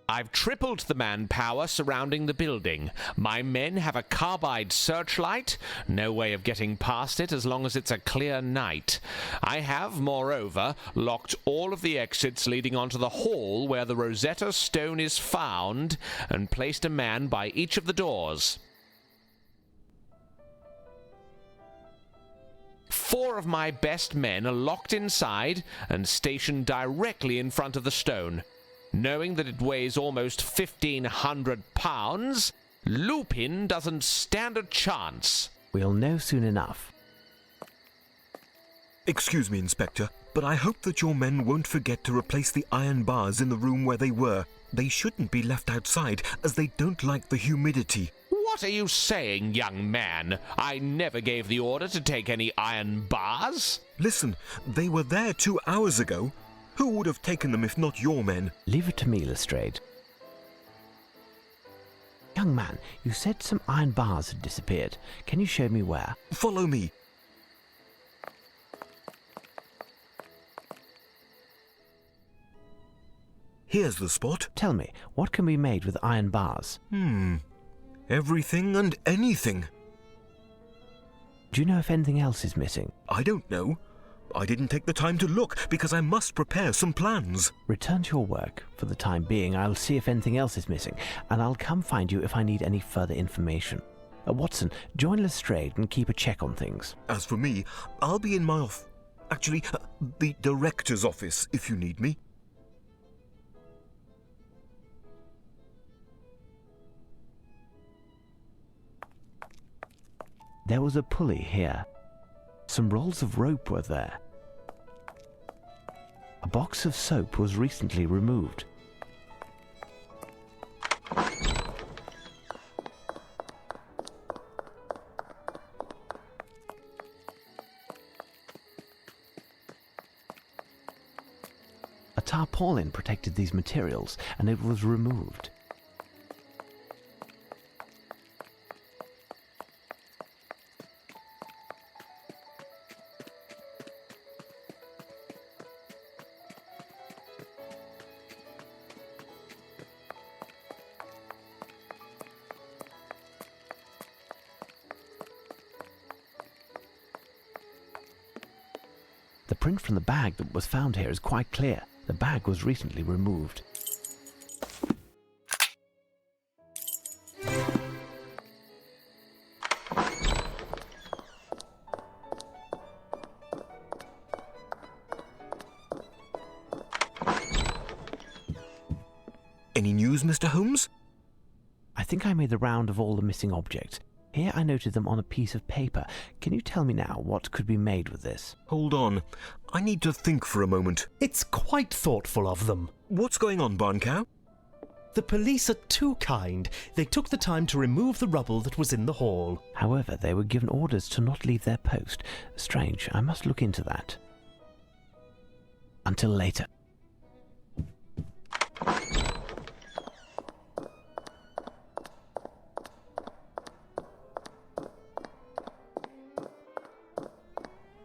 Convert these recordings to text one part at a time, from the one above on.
I've tripled the manpower surrounding the building. My men have a carbide searchlight. No way of getting past it as long as it's a clear night. I have, moreover, locked all of the exits leading onto the hall where the Rosetta Stone is found, and placed a man by each of the doors. 4 of my best men are locked inside and stationed directly in front of the stone. Knowing that it weighs almost 1,500 pounds, Lupin doesn't stand a chance. We'll know soon enough. Excuse me, Inspector, but I hope that your men won't forget to replace the iron bars in the room where they were. They shouldn't be left outside, as they don't like the humidity. What are you saying, young man? I never gave the order to take any iron bars. Listen, they were there 2 hours ago. Who would have taken them if not your men? Leave it to me, Lestrade. Young man, you said some iron bars had disappeared. Can you show me where? Follow me. Here's the spot. Tell me, what can be made with iron bars? Everything and anything. Do you know if anything else is missing? I don't know. I didn't take the time to look because I must prepare some plans. Return to your work. For the time being, I'll see if anything else is missing, and I'll come find you if I need any further information. Watson, join Lestrade and keep a check on things. As for me, I'll be in my the director's office if you need me. There was a pulley here. Some rolls of rope were there. A box of soap was recently removed. A tarpaulin protected these materials, and it was removed. The print from the bag that was found here is quite clear. The bag was recently removed. Any news, Mr. Holmes? I think I made the round of all the missing objects. Here I noted them on a piece of paper. Can you tell me now what could be made with this? Hold on. I need to think for a moment. It's quite thoughtful of them. What's going on, Barncow? The police are too kind. They took the time to remove the rubble that was in the hall. However, they were given orders to not leave their post. Strange. I must look into that. Until later.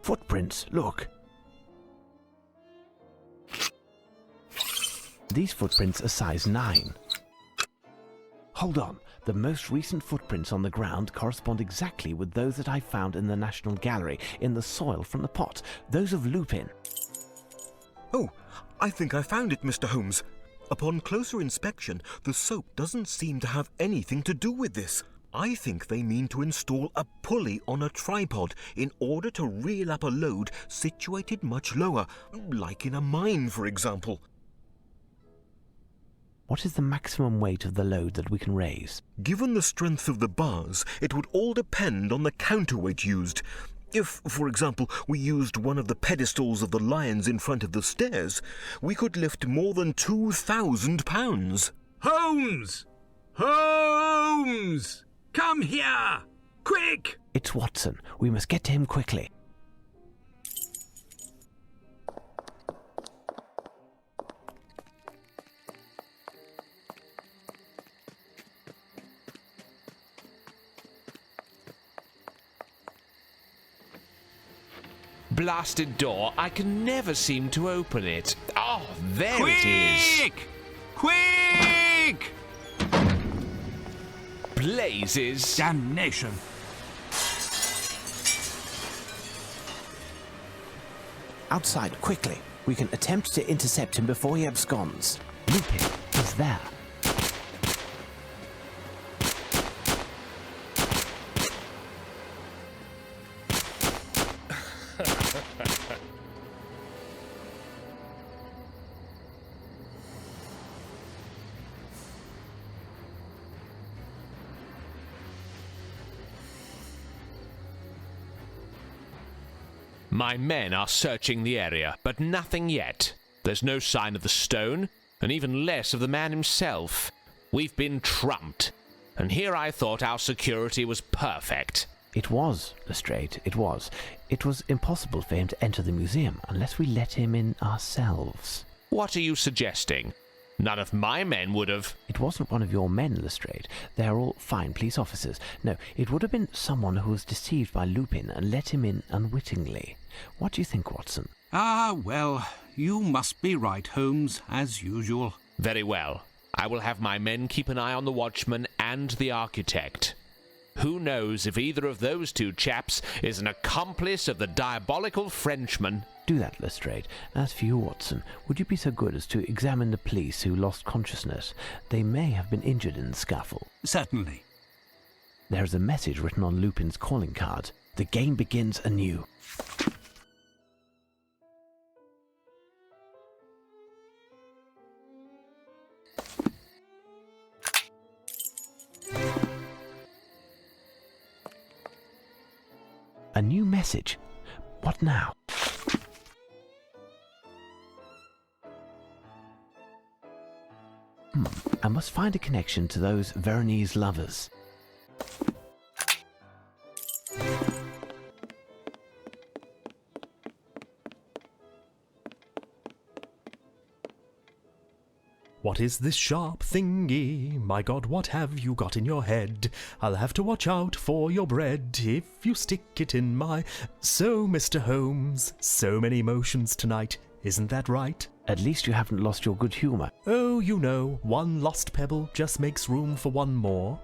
Footprints, look. These footprints are size 9. Hold on, the most recent footprints on the ground correspond exactly with those that I found in the National Gallery, in the soil from the pot, those of Lupin. Oh, I think I found it, Mr. Holmes. Upon closer inspection, the soap doesn't seem to have anything to do with this. I think they mean to install a pulley on a tripod in order to reel up a load situated much lower, like in a mine, for example. What is the maximum weight of the load that we can raise? Given the strength of the bars, it would all depend on the counterweight used. If, for example, we used one of the pedestals of the lions in front of the stairs, we could lift more than 2,000 pounds. Holmes! Holmes! Come here! Quick! It's Watson. We must get to him quickly. Blasted door. I can never seem to open it. Oh, there it is. Quick! Quick! Quick! Blazes! Damnation! Outside, quickly. We can attempt to intercept him before he absconds. Lupin is there. My men are searching the area, but nothing yet. There's no sign of the stone, and even less of the man himself. We've been trumped, and here I thought our security was perfect. It was, Lestrade, it was. It was impossible for him to enter the museum unless we let him in ourselves. What are you suggesting? None of my men would have... It wasn't one of your men, Lestrade. They are all fine police officers. No, it would have been someone who was deceived by Lupin and let him in unwittingly. What do you think, Watson? Ah, well, you must be right, Holmes, as usual. Very well. I will have my men keep an eye on the watchman and the architect. Who knows if either of those two chaps is an accomplice of the diabolical Frenchman? Do that, Lestrade. As for you, Watson, would you be so good as to examine the police who lost consciousness? They may have been injured in the scuffle. Certainly. There is a message written on Lupin's calling card. The game begins anew. A new message. What now? I must find a connection to those Veronese lovers. What is this sharp thingy? My God, what have you got in your head? I'll have to watch out for your bread if you stick it in my... So, Mr. Holmes, so many emotions tonight, isn't that right? At least you haven't lost your good humour. Oh, you know, one lost pebble just makes room for one more.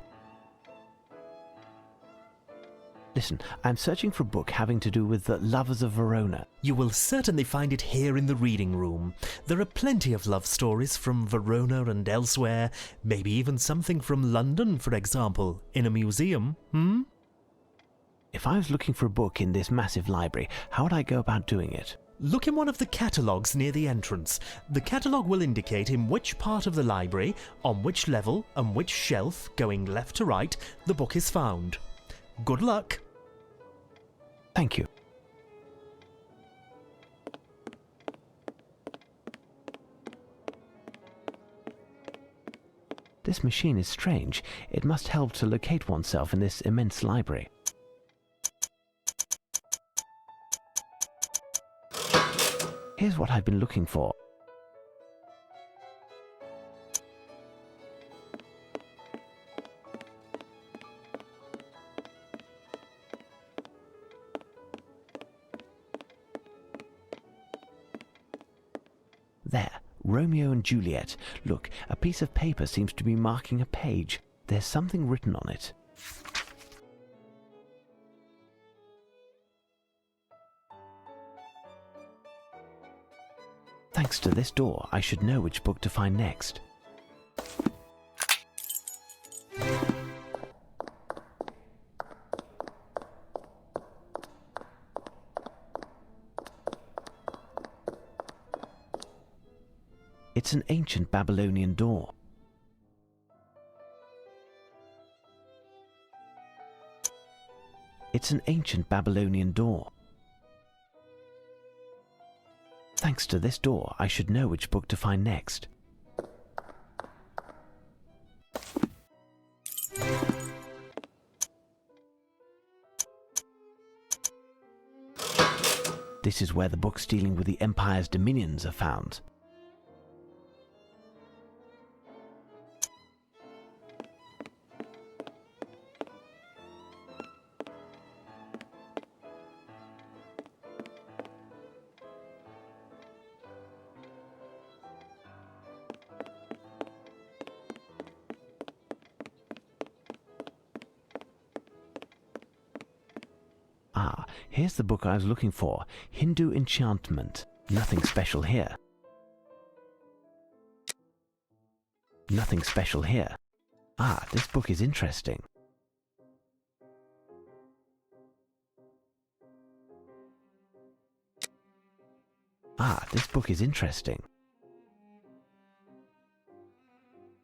Listen, I'm searching for a book having to do with the lovers of Verona. You will certainly find it here in the reading room. There are plenty of love stories from Verona and elsewhere, maybe even something from London, for example, in a museum, If I was looking for a book in this massive library, how would I go about doing it? Look in one of the catalogues near the entrance. The catalogue will indicate in which part of the library, on which level, and which shelf, going left to right, the book is found. Good luck. Thank you. This machine is strange. It must help to locate oneself in this immense library. Here's what I've been looking for. There, Romeo and Juliet. Look, a piece of paper seems to be marking a page. There's something written on it. Thanks to this door, I should know which book to find next. It's an ancient Babylonian door. It's an ancient Babylonian door. Thanks to this door, I should know which book to find next. This is where the books dealing with the Empire's dominions are found. Here's the book I was looking for. Hindu Enchantment. Nothing special here. Nothing special here. Ah, this book is interesting. Ah, this book is interesting.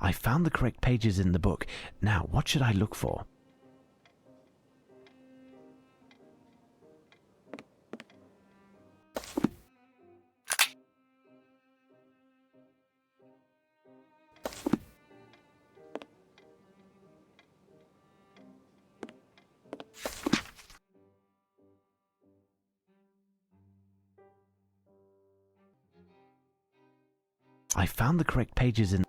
I found the correct pages in the book. Now, what should I look for? I found the correct pages in...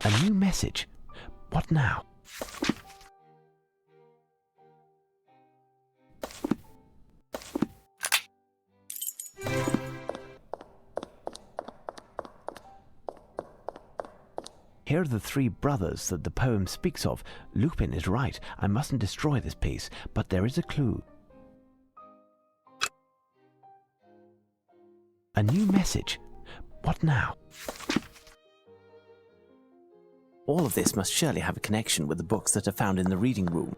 A new message. What now? Here are the three brothers that the poem speaks of. Lupin is right. I mustn't destroy this piece, but there is a clue. A new message. What now? All of this must surely have a connection with the books that are found in the reading room.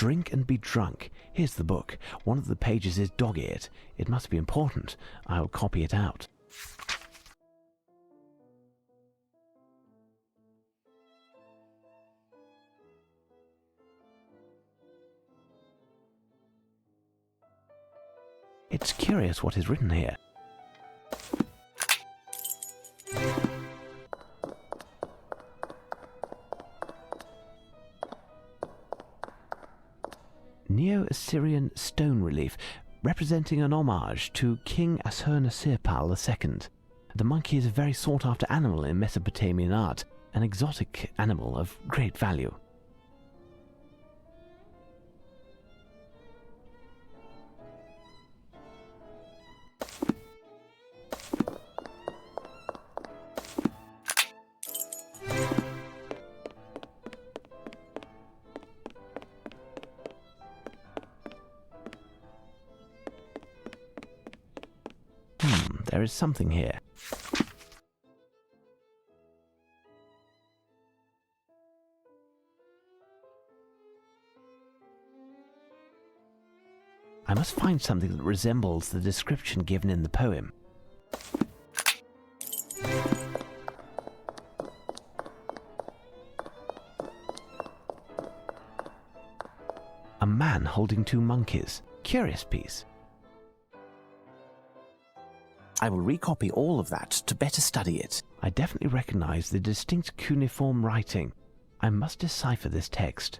Drink and be drunk. Here's the book. One of the pages is dog-eared. It must be important. I'll copy it out. It's curious what is written here. Neo-Assyrian stone relief representing an homage to King Ashurnasirpal II. The monkey is a very sought-after animal in Mesopotamian art, an exotic animal of great value. There is something here. I must find something that resembles the description given in the poem. A man holding two monkeys. Curious piece. I will recopy all of that to better study it. I definitely recognize the distinct cuneiform writing. I must decipher this text.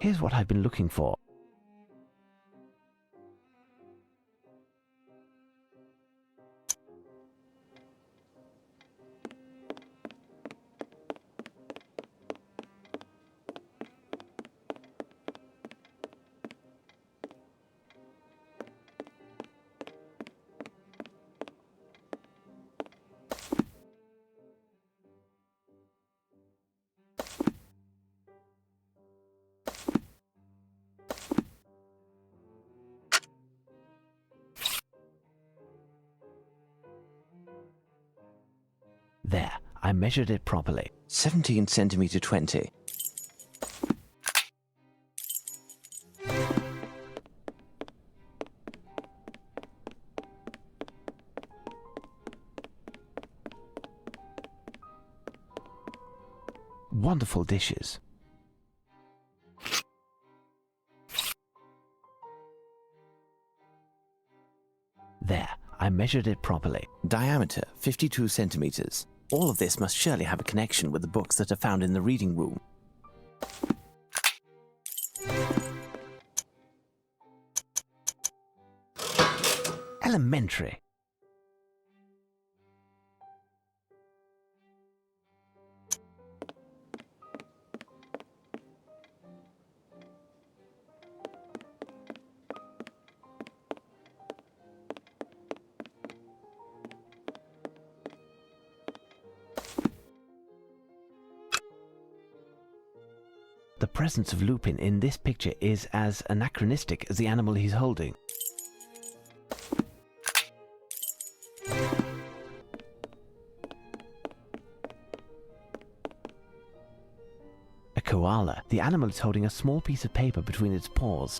Here's what I've been looking for. There, I measured it properly. 17 centimeter 20. Wonderful dishes. There, I measured it properly. Diameter, 52 centimeters. All of this must surely have a connection with the books that are found in the reading room. Elementary. The presence of Lupin in this picture is as anachronistic as the animal he's holding. koala. The animal is holding a small piece of paper between its paws.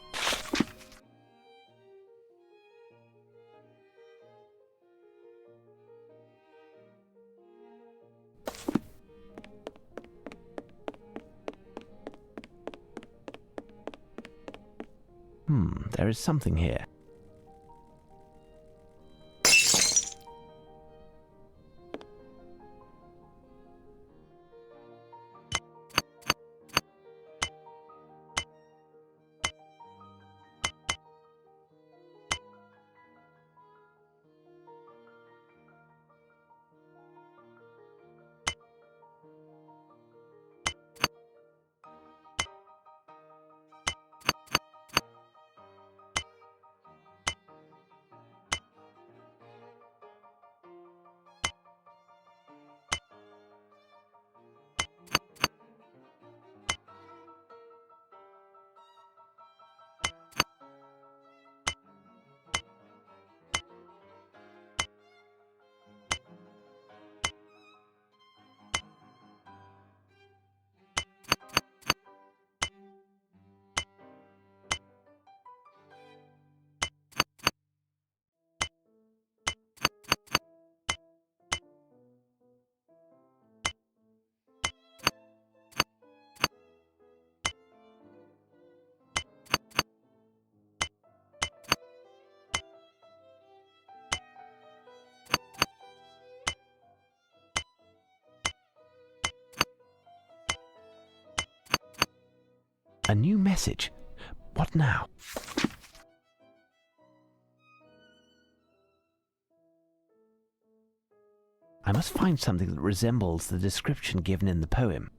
There is something here. A new message. What now? I must find something that resembles the description given in the poem.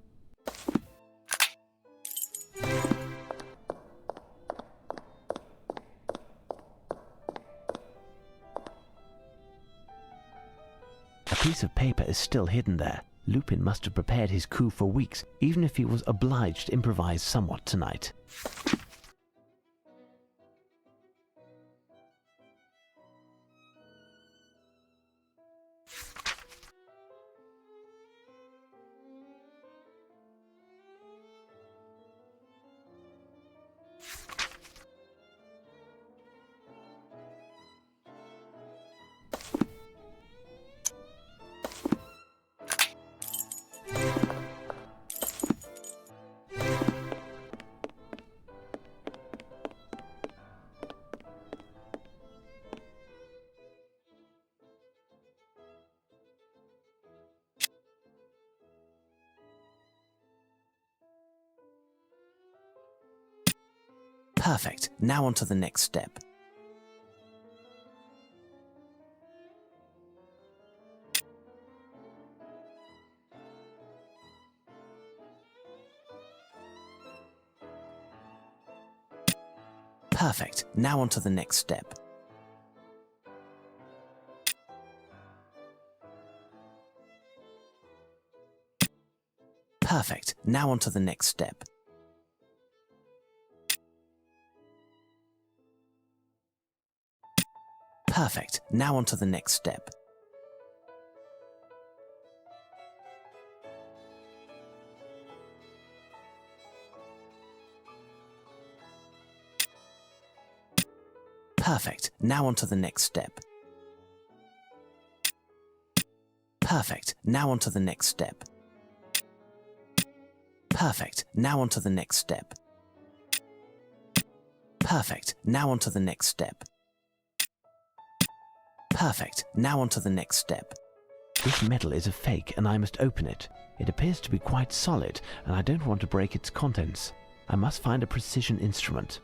A piece of paper is still hidden there. Lupin must have prepared his coup for weeks, even if he was obliged to improvise somewhat tonight. Perfect. Now on to the next step. Perfect. Now on to the next step. Perfect. Now on to the next step. Perfect. Now on to the next step. Perfect. Now on to the next step. Perfect. Now on to the next step. Perfect. Now on to the next step. Perfect. Now on to the next step. Perfect. Now on to the next step. This medal is a fake and I must open it. It appears to be quite solid and I don't want to break its contents. I must find a precision instrument.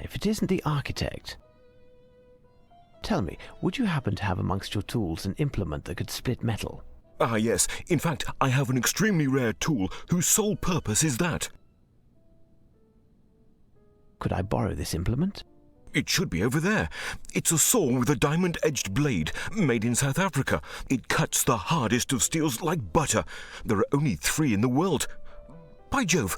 If it isn't the architect. Tell me, would you happen to have amongst your tools an implement that could split metal? Ah, yes. In fact, I have an extremely rare tool whose sole purpose is that. Could I borrow this implement? It should be over there. It's a saw with a diamond-edged blade, made in South Africa. It cuts the hardest of steels like butter. There are only 3 in the world. By Jove,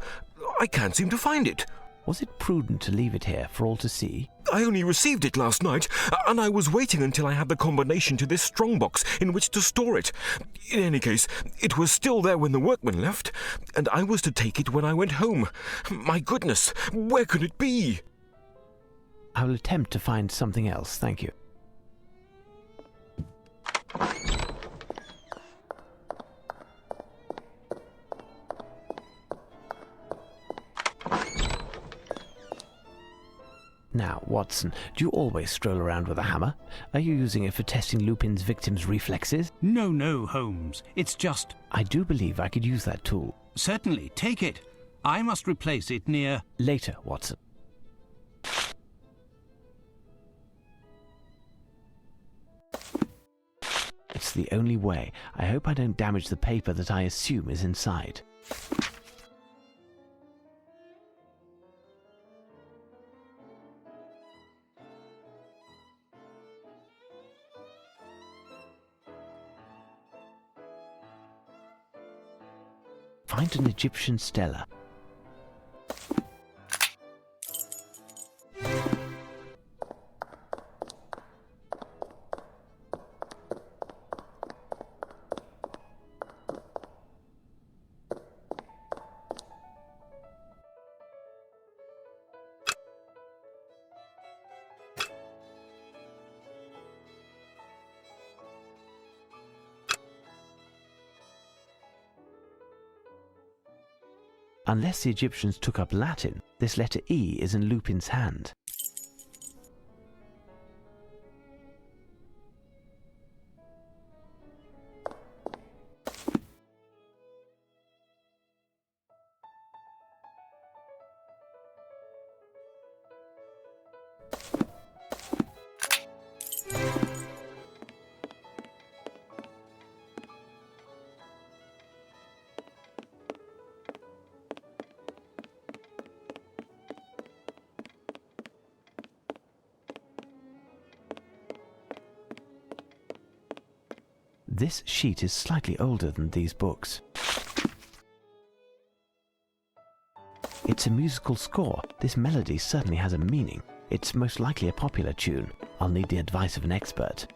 I can't seem to find it. Was it prudent to leave it here for all to see? I only received it last night, and I was waiting until I had the combination to this strongbox in which to store it. In any case, it was still there when the workmen left, and I was to take it when I went home. My goodness, where could it be? I will attempt to find something else, thank you. Now, Watson, do you always stroll around with a hammer? Are you using it for testing Lupin's victims' reflexes? No, no, Holmes. It's just... I do believe I could use that tool. Certainly, take it. I must replace it near... Later, Watson. It's the only way. I hope I don't damage the paper that I assume is inside. Find an Egyptian stela. Unless the Egyptians took up Latin, this letter E is in Lupin's hand. This sheet is slightly older than these books. It's a musical score. This melody certainly has a meaning. It's most likely a popular tune. I'll need the advice of an expert.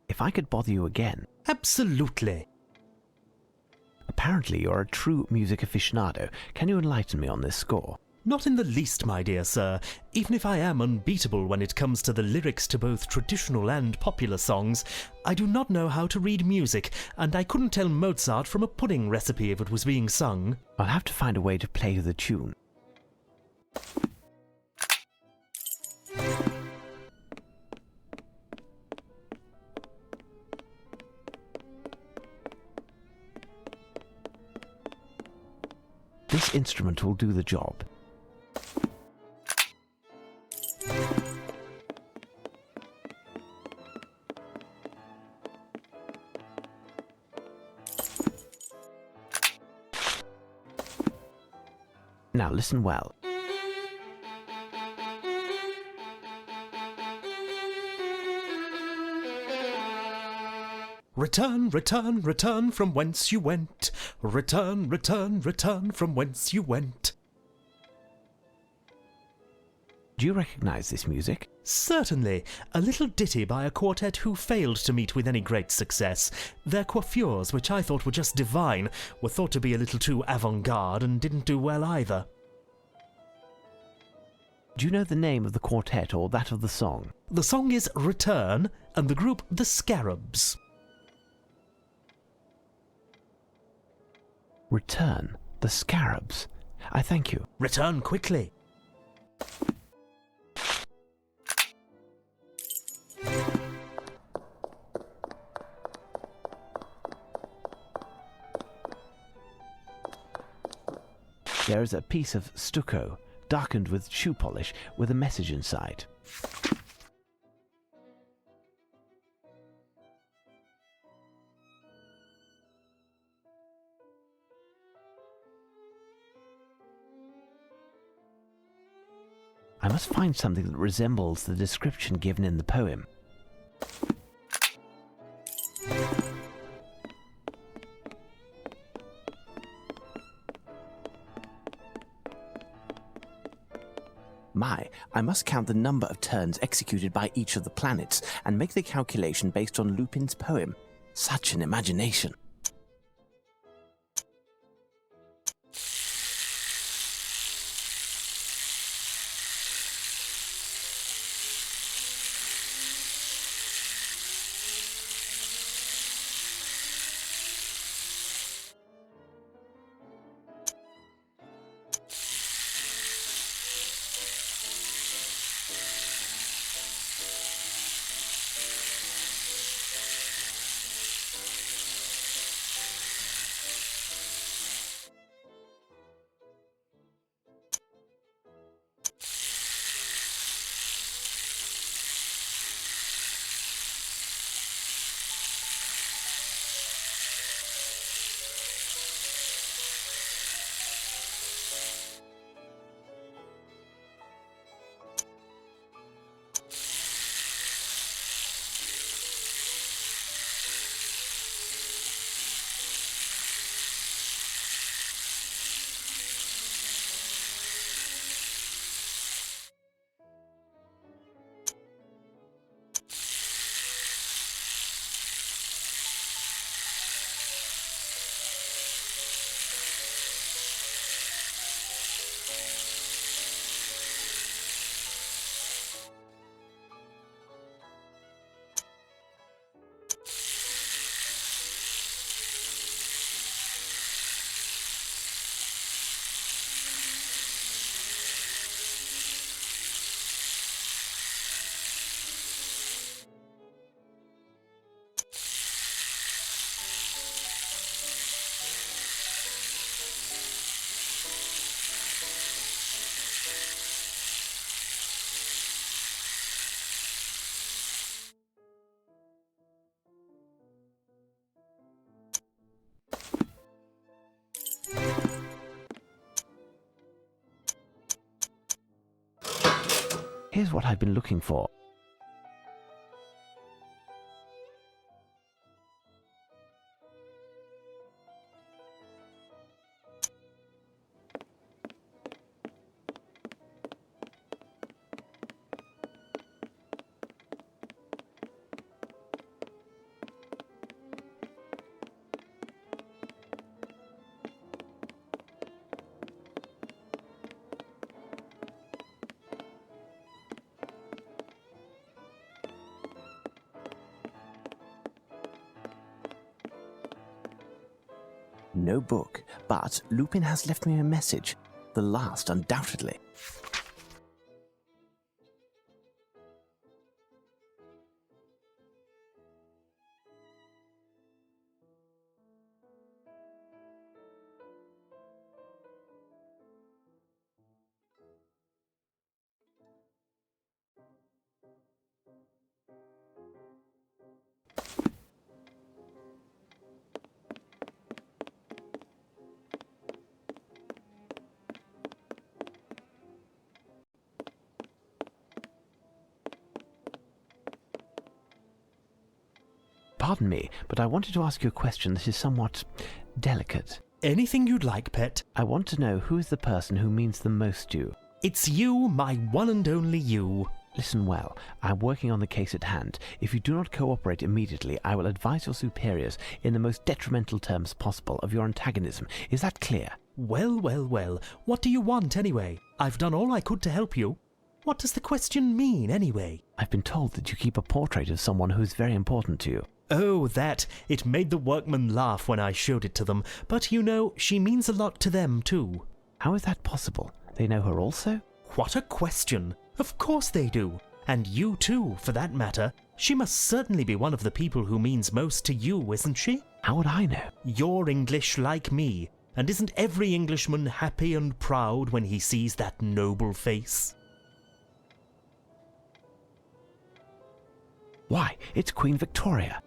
If I could bother you again... Absolutely. Apparently you're a true music aficionado. Can you enlighten me on this score? Not in the least, my dear sir. Even if I am unbeatable when it comes to the lyrics to both traditional and popular songs, I do not know how to read music, and I couldn't tell Mozart from a pudding recipe if it was being sung. I'll have to find a way to play the tune. This instrument will do the job. Now listen well. Return, return, return from whence you went. Return, return, return from whence you went. Do you recognize this music? Certainly. A little ditty by a quartet who failed to meet with any great success. Their coiffures, which I thought were just divine, were thought to be a little too avant-garde and didn't do well either. Do you know the name of the quartet or that of the song? The song is Return, and the group The Scarabs. Return, the Scarabs. I thank you. Return quickly. There is a piece of stucco, darkened with shoe polish, with a message inside. must find something that resembles the description given in the poem. I must count the number of turns executed by each of the planets and make the calculation based on Lupin's poem. Such an imagination. Here's what I've been looking for. No book, but Lupin has left me a message. The last, undoubtedly. Pardon me, but I wanted to ask you a question that is somewhat delicate. Anything you'd like, pet. I want to know who is the person who means the most to you. It's you, my one and only you. Listen well, I'm working on the case at hand. If you do not cooperate immediately, I will advise your superiors in the most detrimental terms possible of your antagonism. Is that clear? Well, well, well. What do you want, anyway? I've done all I could to help you. What does the question mean, anyway? I've been told that you keep a portrait of someone who is very important to you. Oh, that. It made the workmen laugh when I showed it to them. But, you know, she means a lot to them, too. How is that possible? They know her also? What a question. Of course they do. And you, too, for that matter. She must certainly be one of the people who means most to you, isn't she? How would I know? You're English like me. And isn't every Englishman happy and proud when he sees that noble face? Why, it's Queen Victoria.